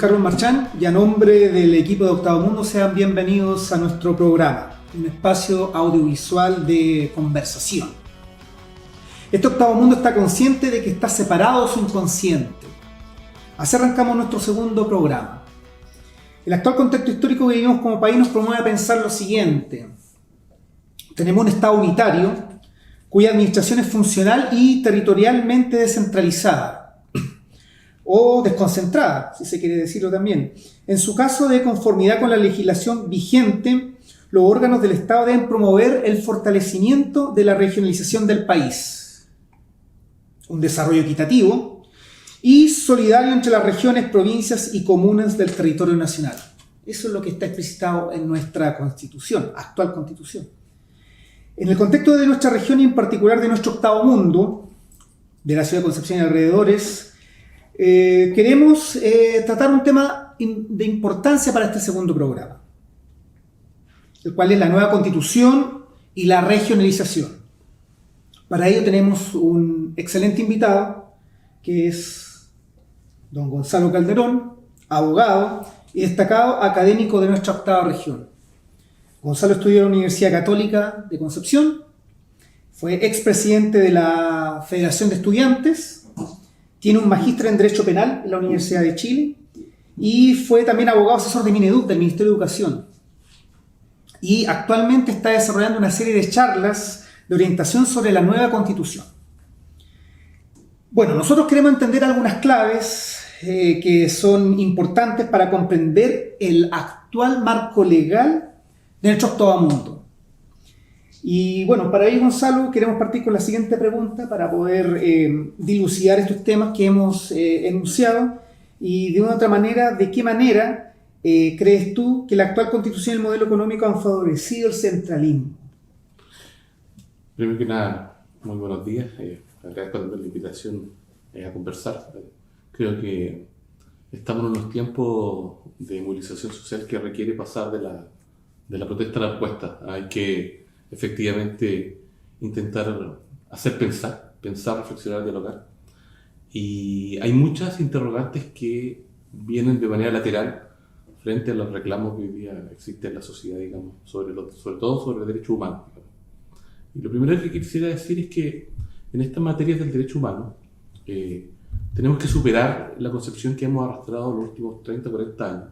Carlos Marchán y a nombre del equipo de Octavo Mundo sean bienvenidos a nuestro programa, un espacio audiovisual de conversación. Este Octavo Mundo está consciente de que está separado de su inconsciente. Así arrancamos nuestro segundo programa. El actual contexto histórico que vivimos como país nos promueve a pensar lo siguiente. Tenemos un Estado unitario cuya administración es funcional y territorialmente descentralizada o desconcentrada, si se quiere decirlo también. En su caso, de conformidad con la legislación vigente, los órganos del Estado deben promover el fortalecimiento de la regionalización del país, un desarrollo equitativo y solidario entre las regiones, provincias y comunas del territorio nacional. Eso es lo que está explicitado en nuestra Constitución, actual Constitución. En el contexto de nuestra región y en particular de nuestro Octavo Mundo, de la ciudad de Concepción y alrededores, queremos tratar un tema de importancia para este segundo programa, el cual es la nueva Constitución y la regionalización. Para ello tenemos un excelente invitado, que es don Gonzalo Calderón, abogado y destacado académico de nuestra octava región. Gonzalo estudió en la Universidad Católica de Concepción, fue expresidente de la Federación de Estudiantes, tiene un magíster en Derecho Penal en la Universidad de Chile y fue también abogado asesor de Mineduc, del Ministerio de Educación. Y actualmente está desarrollando una serie de charlas de orientación sobre la nueva Constitución. Bueno, nosotros queremos entender algunas claves que son importantes para comprender el actual marco legal de nuestro Octavo Mundo. Y bueno, para ello, Gonzalo, queremos partir con la siguiente pregunta para poder dilucidar estos temas que hemos enunciado y de una otra manera, ¿de qué manera crees tú que la actual Constitución y el modelo económico han favorecido el centralismo? Primero que nada, muy buenos días. Agradezco la invitación a conversar. Creo que estamos en unos tiempos de movilización social que requiere pasar de la protesta a la respuesta. Hay que efectivamente intentar hacer pensar, reflexionar, dialogar. Y hay muchas interrogantes que vienen de manera lateral frente a los reclamos que hoy día existen en la sociedad, digamos, sobre todo sobre derechos humanos. Y lo primero que quisiera decir es que en estas materias del derecho humano tenemos que superar la concepción que hemos arrastrado los últimos 30 o 40 años,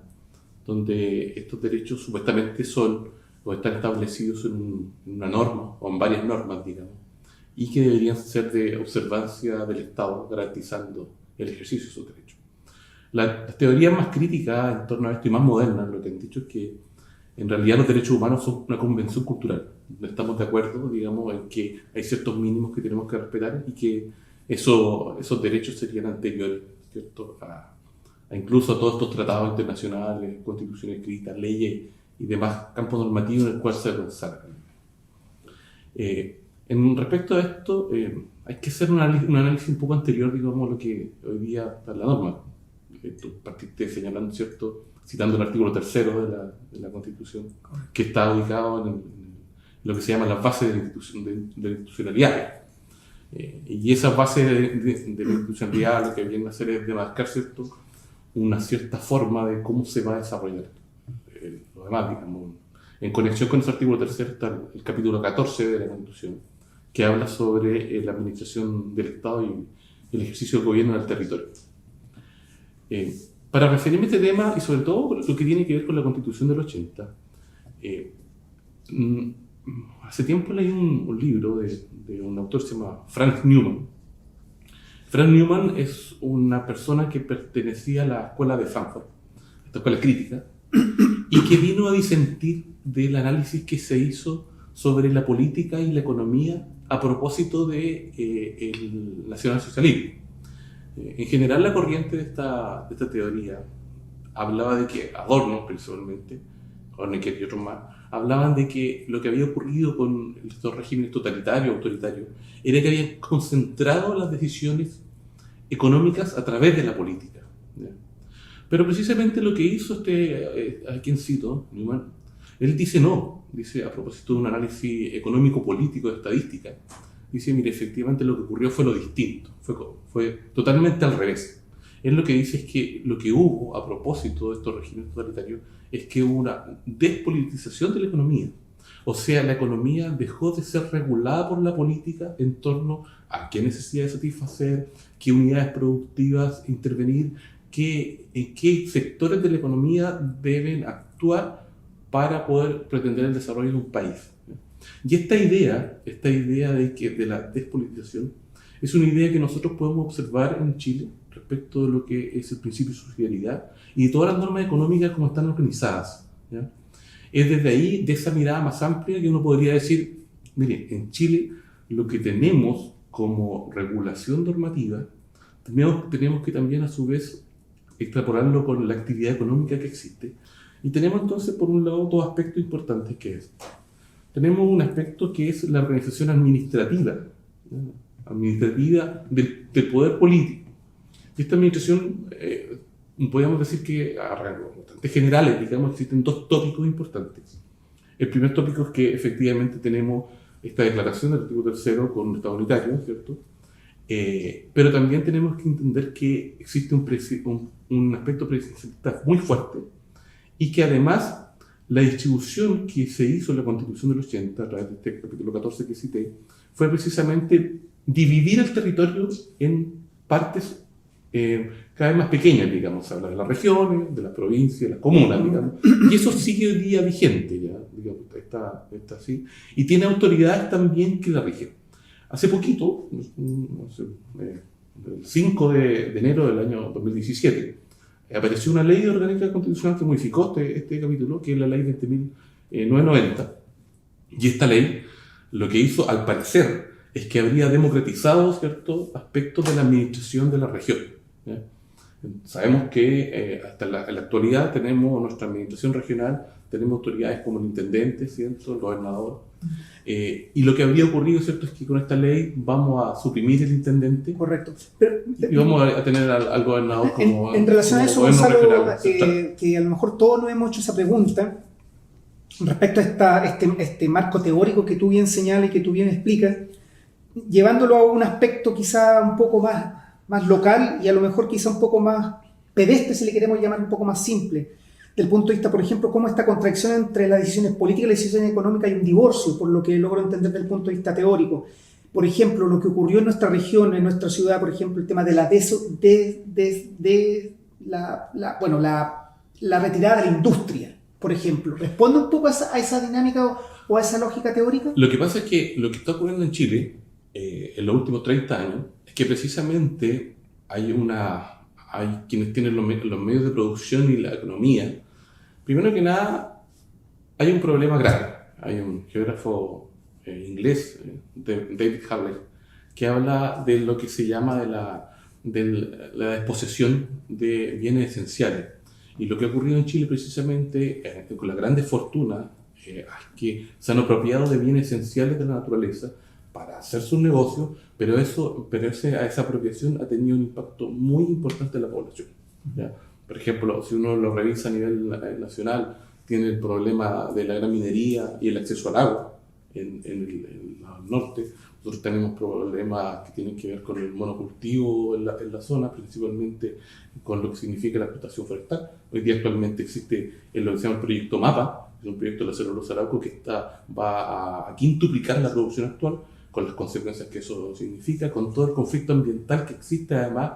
donde estos derechos supuestamente son o están establecidos en una norma o en varias normas, digamos, y que deberían ser de observancia del Estado, garantizando el ejercicio de sus derechos. Las teorías más críticas en torno a esto y más modernas lo que han dicho es que en realidad los derechos humanos son una convención cultural. No estamos de acuerdo, digamos, en que hay ciertos mínimos que tenemos que respetar y que esos derechos serían anteriores, ¿cierto?, a incluso a todos estos tratados internacionales, constituciones escritas, leyes y demás campos normativos en el cual se consagra. En respecto a esto, hay que hacer un análisis un poco anterior, digamos, a lo que hoy día está en la norma. Tú partiste señalando, ¿cierto?, citando el artículo 3 de la Constitución, que está ubicado en lo que se llama las bases de la institucionalidad. Y esas bases de la institucionalidad lo que vienen a hacer es demarcar, ¿cierto?, una cierta forma de cómo se va a desarrollar lo demás, digamos. En conexión con ese artículo 3 está el capítulo 14 de la Constitución, que habla sobre la administración del Estado y el ejercicio del gobierno en el territorio. Para referirme a este tema, y sobre todo lo que tiene que ver con la Constitución del 80, hace tiempo leí un libro de un autor que se llama Frank Newman. Frank Newman es una persona que pertenecía a la escuela de Frankfurt, esta escuela crítica, y que vino a disentir del análisis que se hizo sobre la política y la economía a propósito del nacionalsocialismo. En general, la corriente de esta teoría hablaba de que Adorno, principalmente, Honecker y otros más, hablaban de que lo que había ocurrido con estos regímenes totalitarios, autoritarios, era que habían concentrado las decisiones económicas a través de la política, ¿ya? Pero precisamente lo que hizo a quien cito, Newman, él dice no, dice a propósito de un análisis económico-político de estadística, dice, mire, efectivamente lo que ocurrió fue lo distinto, fue totalmente al revés. Él lo que dice es que lo que hubo a propósito de estos regímenes totalitarios es que hubo una despolitización de la economía. O sea, la economía dejó de ser regulada por la política en torno a qué necesidades satisfacer, qué unidades productivas intervenir, en qué sectores de la economía deben actuar para poder pretender el desarrollo de un país. Y esta idea de la despolitización es una idea que nosotros podemos observar en Chile respecto de lo que es el principio de subsidiariedad y de todas las normas económicas como están organizadas, ¿ya? Es desde ahí, de esa mirada más amplia, que uno podría decir, mire, en Chile lo que tenemos como regulación normativa, tenemos que también a su vez extrapolarlo con la actividad económica que existe. Y tenemos entonces, por un lado, dos aspectos importantes que es. Tenemos un aspecto que es la organización administrativa, ¿no? Administrativa del poder político. Y esta administración, podríamos decir que a rasgos bastante generales, digamos, existen dos tópicos importantes. El primer tópico es que efectivamente tenemos esta declaración del artículo 3 con un Estado unitario, ¿cierto? Pero también tenemos que entender que existe un aspecto presidencialista muy fuerte y que además la distribución que se hizo en la Constitución del 80, a través de este capítulo 14 que cité, fue precisamente dividir el territorio en partes cada vez más pequeñas, digamos. Se habla de las regiones, de las provincias, de las comunas, digamos. Y eso sigue hoy día vigente, ya, digamos, está así. Y tiene autoridades también que la rigen. Hace poquito, no sé, el 5 de enero del año 2017, apareció una ley orgánica constitucional que modificó este capítulo, que es la ley 20.990. Y esta ley lo que hizo, al parecer, es que habría democratizado ciertos aspectos de la administración de la región, ¿ya? Sabemos que hasta en la actualidad tenemos nuestra administración regional, tenemos autoridades como el intendente, ¿cierto? El gobernador. Y lo que habría ocurrido, ¿cierto?, es que con esta ley vamos a suprimir el intendente. Correcto. Y vamos a tener al gobernador como en relación a eso, gobierno Gonzalo, regional, que a lo mejor todos nos hemos hecho esa pregunta respecto a este marco teórico que tú bien señalas y que tú bien explicas, llevándolo a un aspecto quizá un poco más local y a lo mejor quizá un poco más pedestre, si le queremos llamar, un poco más simple, del punto de vista, por ejemplo, cómo esta contradicción entre las decisiones políticas y las decisiones económicas hay un divorcio, por lo que logro entender desde el punto de vista teórico. Por ejemplo, lo que ocurrió en nuestra región, en nuestra ciudad, por ejemplo, el tema de la retirada de la industria, por ejemplo, ¿responde un poco a esa dinámica o a esa lógica teórica? Lo que pasa es que lo que está ocurriendo en Chile en los últimos 30 años es que precisamente hay quienes tienen los medios de producción y la economía. Primero que nada, hay un problema grave. Hay un geógrafo inglés, David Hartley, que habla de lo que se llama de la desposesión de bienes esenciales. Y lo que ha ocurrido en Chile precisamente con la grande fortuna es que se han apropiado de bienes esenciales de la naturaleza para hacer sus negocios, pero esa apropiación ha tenido un impacto muy importante en la población, ¿ya? Por ejemplo, si uno lo revisa a nivel nacional, tiene el problema de la gran minería y el acceso al agua en el norte. Nosotros tenemos problemas que tienen que ver con el monocultivo en la zona, principalmente con lo que significa la explotación forestal. Hoy día actualmente existe lo que se llama el proyecto MAPA, que es un proyecto de la celulosa Arauco que va a quintuplicar la producción actual, con las consecuencias que eso significa, con todo el conflicto ambiental que existe además,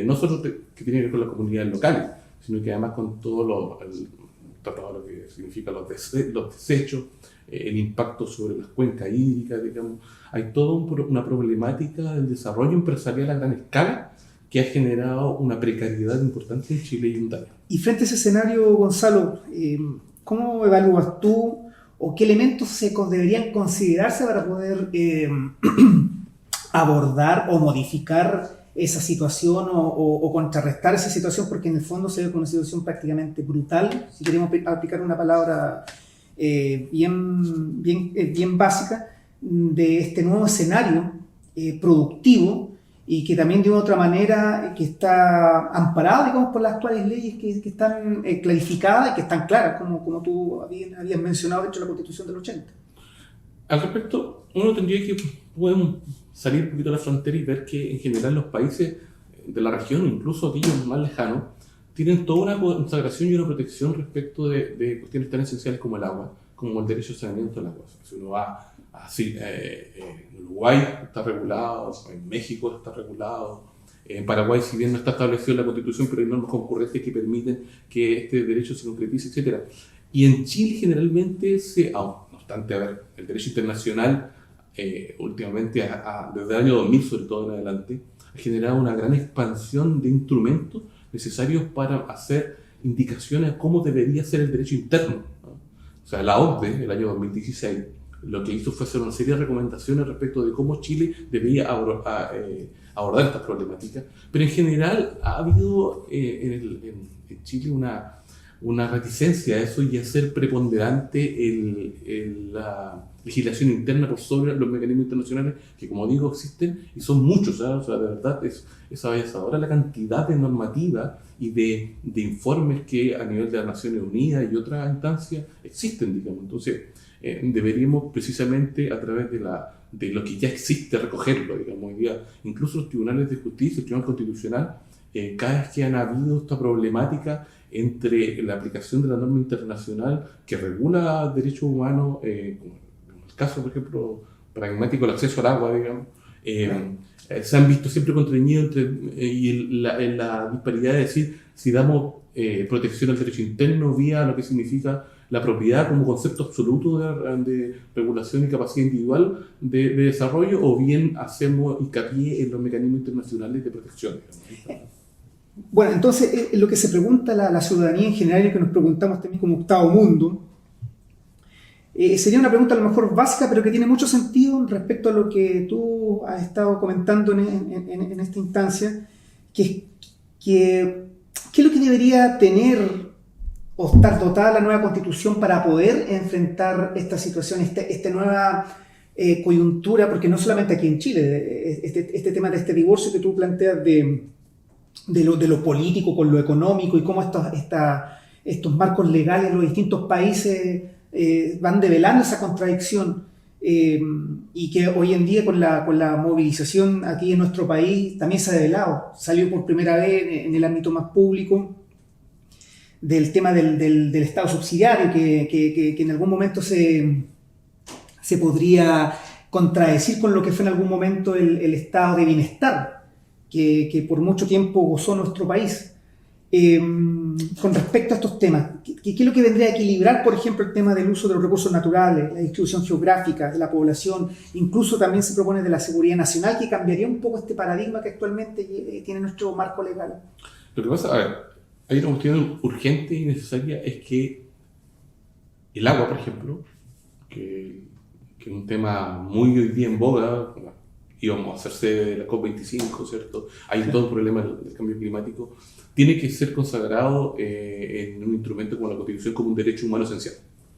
no solo que tiene que ver con las comunidades locales, sino que además con todo lo que significa los desechos, el impacto sobre las cuencas hídricas, digamos. Hay toda una problemática del desarrollo empresarial a gran escala que ha generado una precariedad importante en Chile y un daño. Y frente a ese escenario, Gonzalo, ¿cómo evalúas tú o qué elementos deberían considerarse para poder abordar o modificar esa situación o contrarrestar esa situación? Porque en el fondo se ve como una situación prácticamente brutal, si queremos aplicar una palabra bien básica, de este nuevo escenario productivo y que también de una otra manera que está amparado, digamos, por las actuales leyes que están clarificadas y que están claras, como tú habías mencionado dentro de la Constitución del 80. Al respecto, uno tendría que podemos salir un poquito a la frontera y ver que en general los países de la región, incluso aquellos más lejanos, tienen toda una consagración y una protección respecto de cuestiones tan esenciales como el agua, como el derecho al saneamiento del agua. Si uno va así, en Uruguay está regulado, en México está regulado, en Paraguay, si bien no está establecido en la Constitución, pero hay normas concurrentes que permiten que este derecho se concretice, etc. Y en Chile generalmente no obstante, a ver, el derecho internacional últimamente, desde el año 2000 sobre todo en adelante, ha generado una gran expansión de instrumentos necesarios para hacer indicaciones a cómo debería ser el derecho interno, ¿no? O sea, la OCDE, el año 2016, lo que hizo fue hacer una serie de recomendaciones respecto de cómo Chile debía abordar estas problemáticas, pero en general ha habido en Chile una reticencia a eso y a ser preponderante la legislación interna por sobre los mecanismos internacionales que, como digo, existen y son muchos, ¿sabes? O sea, de verdad es avanzadora la cantidad de normativa y de informes que a nivel de las Naciones Unidas y otras instancias existen, digamos. Entonces, deberíamos precisamente a través de lo que ya existe recogerlo, digamos. Hoy día, incluso los tribunales de justicia, el Tribunal Constitucional, cada vez que han habido esta problemática entre la aplicación de la norma internacional que regula derechos humanos, como en el caso, por ejemplo, pragmático, el acceso al agua, digamos, se han visto siempre contrañidos en la disparidad de decir si damos protección al derecho interno vía lo que significa la propiedad como concepto absoluto de regulación y capacidad individual de desarrollo, o bien hacemos hincapié en los mecanismos internacionales de protección, digamos. Bueno, entonces lo que se pregunta la ciudadanía en general y que nos preguntamos también como octavo mundo, sería una pregunta a lo mejor básica, pero que tiene mucho sentido respecto a lo que tú has estado comentando en esta instancia, ¿qué es lo que debería tener o estar dotada la nueva Constitución para poder enfrentar esta situación, esta nueva coyuntura? Porque no solamente aquí en Chile, este tema de este divorcio que tú planteas de lo político con lo económico y cómo estos marcos legales en los distintos países van develando esa contradicción, y que hoy en día con la movilización aquí en nuestro país también se ha develado. Salió por primera vez en el ámbito más público del tema del Estado subsidiario, que en algún momento se podría contradecir con lo que fue en algún momento el estado de bienestar que por mucho tiempo gozó nuestro país. Con respecto a estos temas, ¿qué es lo que vendría a equilibrar, por ejemplo, el tema del uso de los recursos naturales, la distribución geográfica de la población? Incluso también se propone de la seguridad nacional, que cambiaría un poco este paradigma que actualmente tiene nuestro marco legal. Lo que pasa, a ver, hay una cuestión urgente y necesaria, es que el agua, por ejemplo, que es un tema muy hoy día en boga, íbamos a hacerse de la COP25, ¿cierto? Hay todo un problema del cambio climático, tiene que ser consagrado en un instrumento como la Constitución como un derecho humano esencial.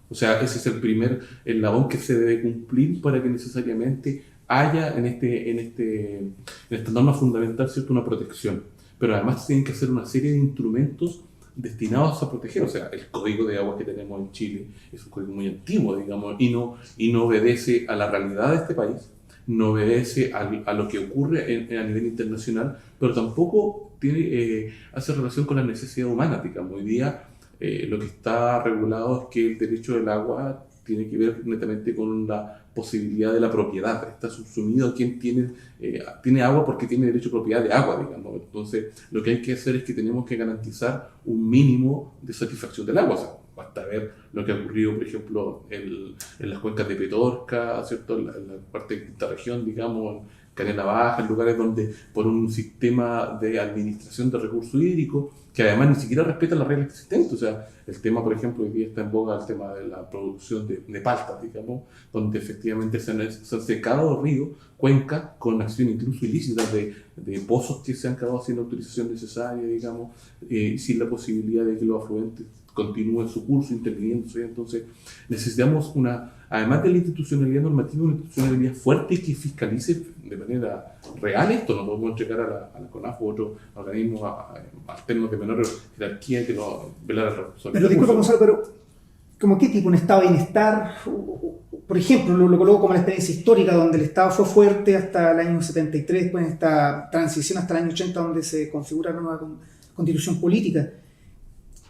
O sea, ese es el primer eslabón que se debe cumplir para que necesariamente haya en esta norma fundamental, ¿cierto?, una protección. Pero además tienen que ser una serie de instrumentos destinados a proteger. O sea, el código de agua que tenemos en Chile es un código muy antiguo, digamos, y no obedece a la realidad de este país, no obedece a lo que ocurre a nivel internacional, pero tampoco hace relación con la necesidad humana, digamos. Hoy día lo que está regulado es que el derecho del agua tiene que ver netamente con la posibilidad de la propiedad. Está subsumido a quien tiene agua porque tiene derecho a propiedad de agua, digamos. Entonces, lo que hay que hacer es que tenemos que garantizar un mínimo de satisfacción del agua. O sea, basta ver lo que ha ocurrido, por ejemplo, en las cuencas de Petorca, ¿cierto?, en la parte de esta región, digamos, Canela Baja, en lugares donde por un sistema de administración de recursos hídricos que además ni siquiera respeta las reglas existentes. O sea, el tema, por ejemplo, hoy día está en boga el tema de la producción de palta, digamos, donde efectivamente se han secado ríos, cuencas, con acción incluso ilícita de pozos que se han quedado sin autorización necesaria, digamos, sin la posibilidad de que los afluentes continúen su curso interviniéndose. Entonces, necesitamos además de la institucionalidad normativa, una institucionalidad fuerte que fiscalice de manera real esto. No podemos entregar a la CONAF u otros organismos alternos de menor jerarquía que no velar sobre. Pero disculpa, Gonzalo, pero ¿cómo qué tipo? ¿Un estado de bienestar? por ejemplo, lo coloco como la experiencia histórica, donde el Estado fue fuerte hasta el año 73, después esta transición hasta el año 80, donde se configura una nueva constitución política.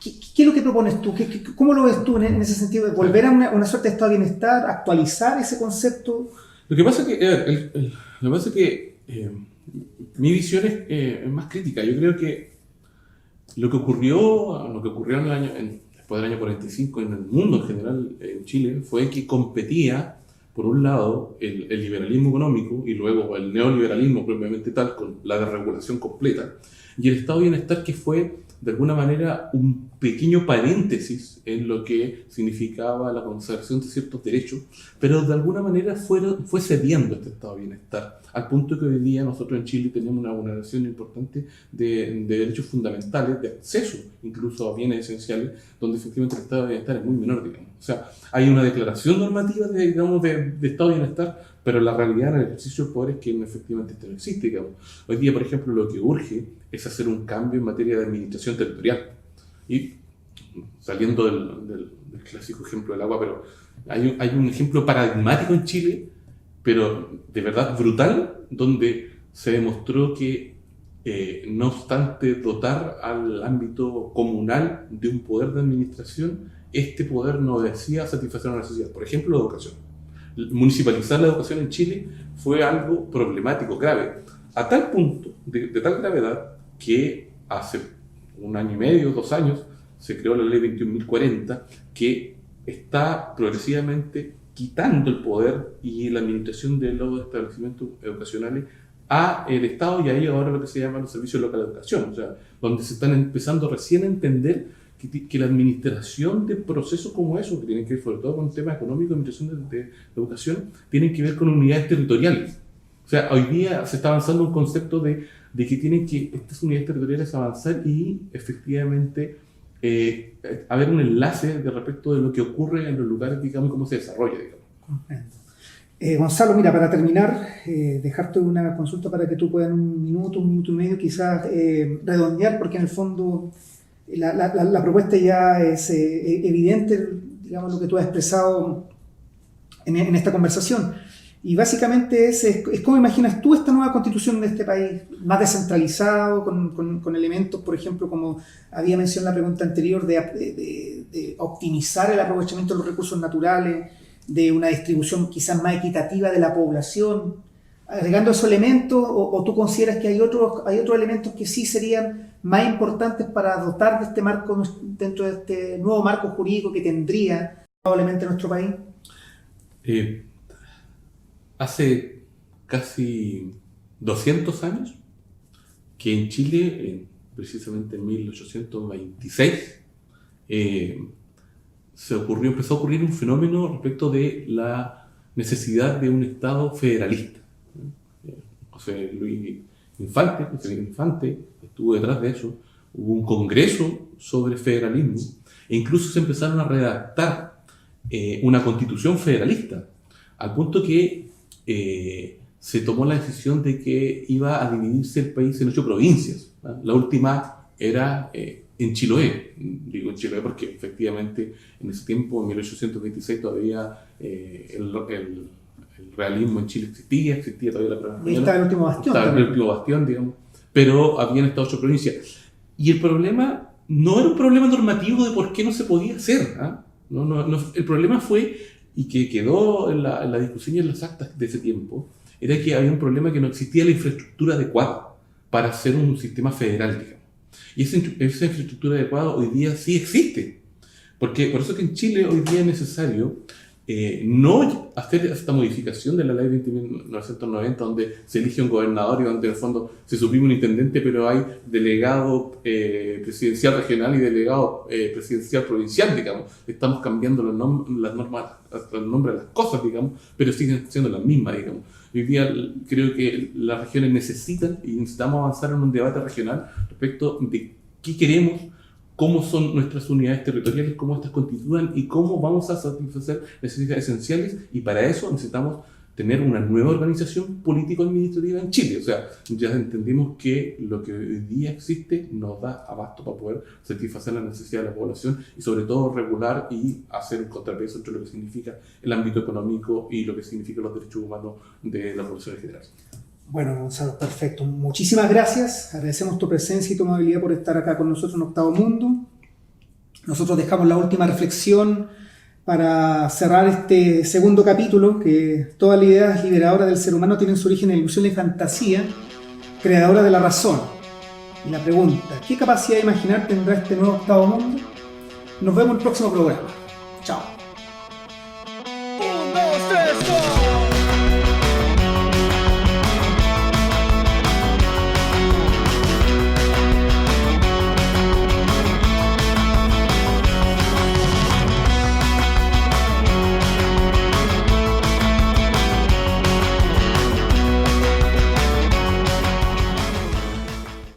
¿Qué es lo que propones tú? ¿Cómo lo ves tú en ese sentido de volver a una suerte de estado de bienestar, actualizar ese concepto? Lo que pasa es que, mi visión es más crítica. Yo creo que lo que ocurrió después del año 45 en el mundo en general, en Chile, fue que competía, por un lado, el liberalismo económico y luego el neoliberalismo propiamente tal, con la desregulación completa, y el estado de bienestar, que fue de alguna manera un pequeño paréntesis en lo que significaba la conservación de ciertos derechos, pero de alguna manera fue cediendo este estado de bienestar, al punto que hoy día nosotros en Chile tenemos una vulneración importante de derechos fundamentales, de acceso incluso a bienes esenciales, donde efectivamente el estado de bienestar es muy menor, digamos. O sea, hay una declaración normativa de estado de bienestar, pero la realidad en el ejercicio del poder es que efectivamente esto no existe, digamos. Hoy día, por ejemplo, lo que urge es hacer un cambio en materia de administración territorial. Y saliendo del clásico ejemplo del agua, pero hay un ejemplo paradigmático en Chile, pero de verdad brutal, donde se demostró que no obstante dotar al ámbito comunal de un poder de administración, este poder no decía satisfacer una necesidad. Por ejemplo, la educación. Municipalizar la educación en Chile fue algo problemático, grave, a tal punto, de tal gravedad, que hace 1 año y medio, 2 años, se creó la ley 21.040, que está progresivamente quitando el poder y la administración de los establecimientos educacionales a el Estado, y ahí ahora lo que se llama los servicios locales de educación, o sea, donde se están empezando recién a entender que la administración de procesos como esos, que tienen que ver sobre todo con temas económicos, administración de educación, tienen que ver con unidades territoriales. O sea, hoy día se está avanzando un concepto de que tienen que estas unidades territoriales avanzar y efectivamente haber un enlace de respecto de lo que ocurre en los lugares, digamos, y cómo se desarrolla, digamos. Comprendo. Gonzalo, mira, para terminar, dejarte una consulta para que tú puedas en 1 minuto, 1 minuto y medio, quizás redondear, porque en el fondo la propuesta ya es evidente, digamos, lo que tú has expresado en esta conversación. Y básicamente es cómo imaginas tú esta nueva constitución de este país, más descentralizado, con elementos, por ejemplo, como había mencionado en la pregunta anterior, de optimizar el aprovechamiento de los recursos naturales, de una distribución quizás más equitativa de la población, agregando esos elementos, o tú consideras que hay otros elementos que sí serían más importantes para dotar de este marco, dentro de este nuevo marco jurídico que tendría probablemente nuestro país? Hace casi 200 años que en Chile, precisamente en 1826, empezó a ocurrir un fenómeno respecto de la necesidad de un Estado federalista. José Luis Infante estuvo detrás de eso. Hubo un congreso sobre federalismo e incluso se empezaron a redactar una constitución federalista, al punto que se tomó la decisión de que iba a dividirse el país en 8 provincias. La última era en Chiloé. Digo en Chiloé porque efectivamente en ese tiempo, en 1826, todavía el realismo en Chile existía todavía la provincia. Ahí está el último bastión. Estaba el último bastión, digamos. Pero habían estas 8 provincias. Y el problema no era un problema normativo de por qué no se podía hacer. No, el problema fue, y que quedó en la discusión y en las actas de ese tiempo, era que había un problema, que no existía la infraestructura adecuada para hacer un sistema federal, digamos. Y esa infraestructura adecuada hoy día sí existe. Porque por eso que en Chile hoy día es necesario no hacer esta modificación de la ley 20.990, donde se elige un gobernador y donde en el fondo se suprime un intendente, pero hay delegado presidencial regional y delegado presidencial provincial, digamos. Estamos cambiando las normas, el nombre de las cosas, digamos, pero siguen siendo las mismas, digamos. Hoy día creo que las regiones necesitamos avanzar en un debate regional respecto de qué queremos, cómo son nuestras unidades territoriales, cómo estas constituyen y cómo vamos a satisfacer necesidades esenciales, y para eso necesitamos tener una nueva organización político-administrativa en Chile. O sea, ya entendimos que lo que hoy día existe nos da abasto para poder satisfacer la necesidad de la población y sobre todo regular y hacer un contrapeso entre lo que significa el ámbito económico y lo que significan los derechos humanos de la población en general. Bueno, Gonzalo, perfecto. Muchísimas gracias. Agradecemos tu presencia y tu amabilidad por estar acá con nosotros en Octavo Mundo. Nosotros dejamos la última reflexión para cerrar este segundo capítulo, que todas las ideas liberadoras del ser humano tienen su origen en ilusión y fantasía, creadora de la razón. Y la pregunta, ¿qué capacidad de imaginar tendrá este nuevo Octavo Mundo? Nos vemos en el próximo programa. Chao.